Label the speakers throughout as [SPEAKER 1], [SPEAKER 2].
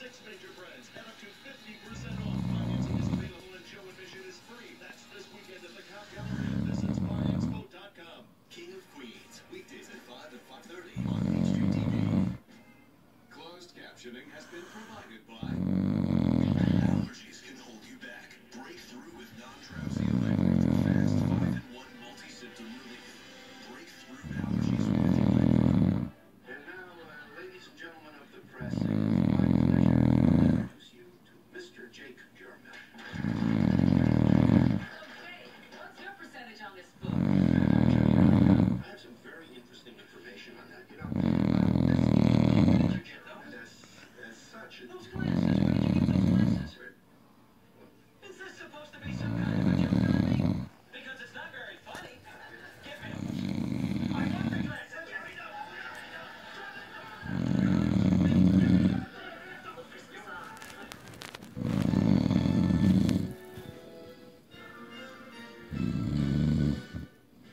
[SPEAKER 1] 6 major brands at up to 50% off. Financing is available and show admission is free. That's this weekend at the Cow Gallery. Visit SpyExpo.com.
[SPEAKER 2] King of Queens, weekdays at 5 and 5:30 on HGTV. Closed captioning has been provided by Allergies can hold you back. Break through with non-drowsy electric. Fast 5-in-1 multi-symptom relief. Break through allergies with electric.
[SPEAKER 3] And now, ladies and gentlemen of the press, it is my pleasure to introduce you to Mr. Jake German.
[SPEAKER 4] What's your percentage on this book?
[SPEAKER 3] I have some very interesting information on that. You know, this as such.
[SPEAKER 4] Those glasses, where did you get those glasses? Is this supposed to be some kind of a joke on me? Because it's not very funny. Give me them. I want the glasses. Give me them.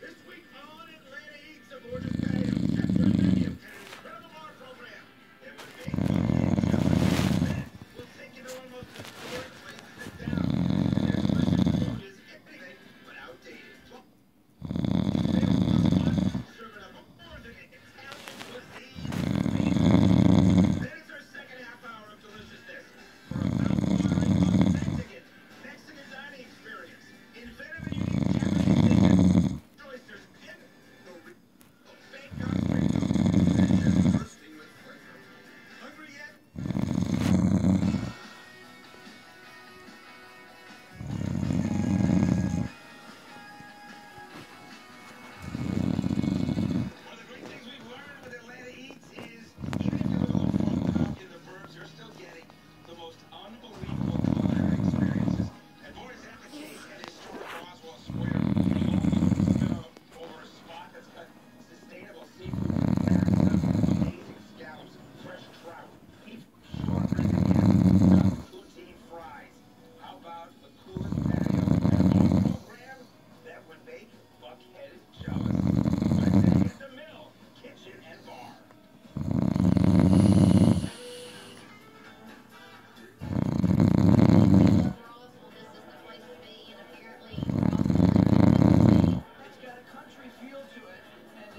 [SPEAKER 1] This week on Atlanta Eats, aboard the patio, after many of the incredible art program. It was big, we'll take you to almost historic places in town. Their delicious food is anything but outdated. Serving up a abundant Italian cuisine. Then it's our second half hour of deliciousness for a mouth-watering, authentic Mexican dining experience. Inventive and unique Japanese dishes. Oysters, dip, baked on spring bursting with flavor. Hungry yet? One of the great things we've learned with Atlanta Eats is even if you're a little funked out in the burbs, you're still getting the most unbelievable culinary experiences. And boy, is that the case at historic Roswell Square. Over a spot that's got sustainable seafood, amazing scallops, fresh trout, beef, short rib again, poutine fries. How about the coolest patio and all program that would make buckheaded jealous? Let's say it's the Mill Kitchen and Bar.
[SPEAKER 4] It's got a country feel to it, and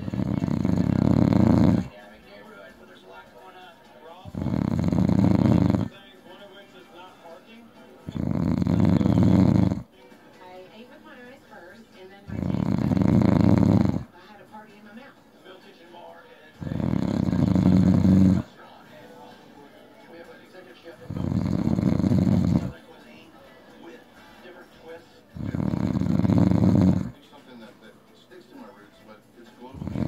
[SPEAKER 4] dynamic neighborhood where there's a lot going on.
[SPEAKER 1] One of which is not parking.
[SPEAKER 5] I ate with my eyes first, and then my taste buds. I had a party in my mouth.
[SPEAKER 3] Mill Kitchen Bar, and it's a restaurant. And we have an executive chef that focuses on Southern cuisine with different twists.
[SPEAKER 6] Something that sticks to my roots, but it's global.
[SPEAKER 3] They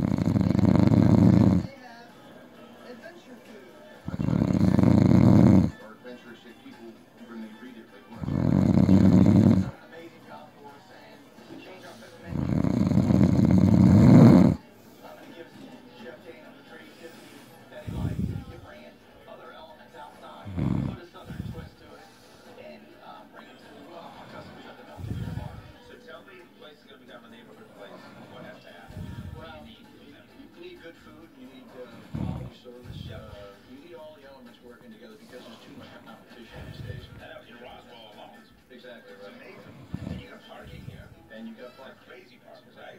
[SPEAKER 3] have adventure food.
[SPEAKER 6] I try to make our adventures that people, when they read it, they want to
[SPEAKER 3] Done an amazing job for us, and we change our menu. It gives Chef Dana the creativity that he likes. You bring in other elements outside, put a southern twist to it, and bring it to our customers at the Mill Kitchen Bar.
[SPEAKER 1] So tell me, the place is going to become a neighborhood place. What has to happen?
[SPEAKER 3] Well, you need good food, you need quality service, you need all the elements working together because there's too much competition these days.
[SPEAKER 1] And out in Roswell alone.
[SPEAKER 3] Exactly
[SPEAKER 1] It's
[SPEAKER 3] right.
[SPEAKER 1] amazing. And you got parking here.
[SPEAKER 3] And you got
[SPEAKER 1] Like crazy parking. I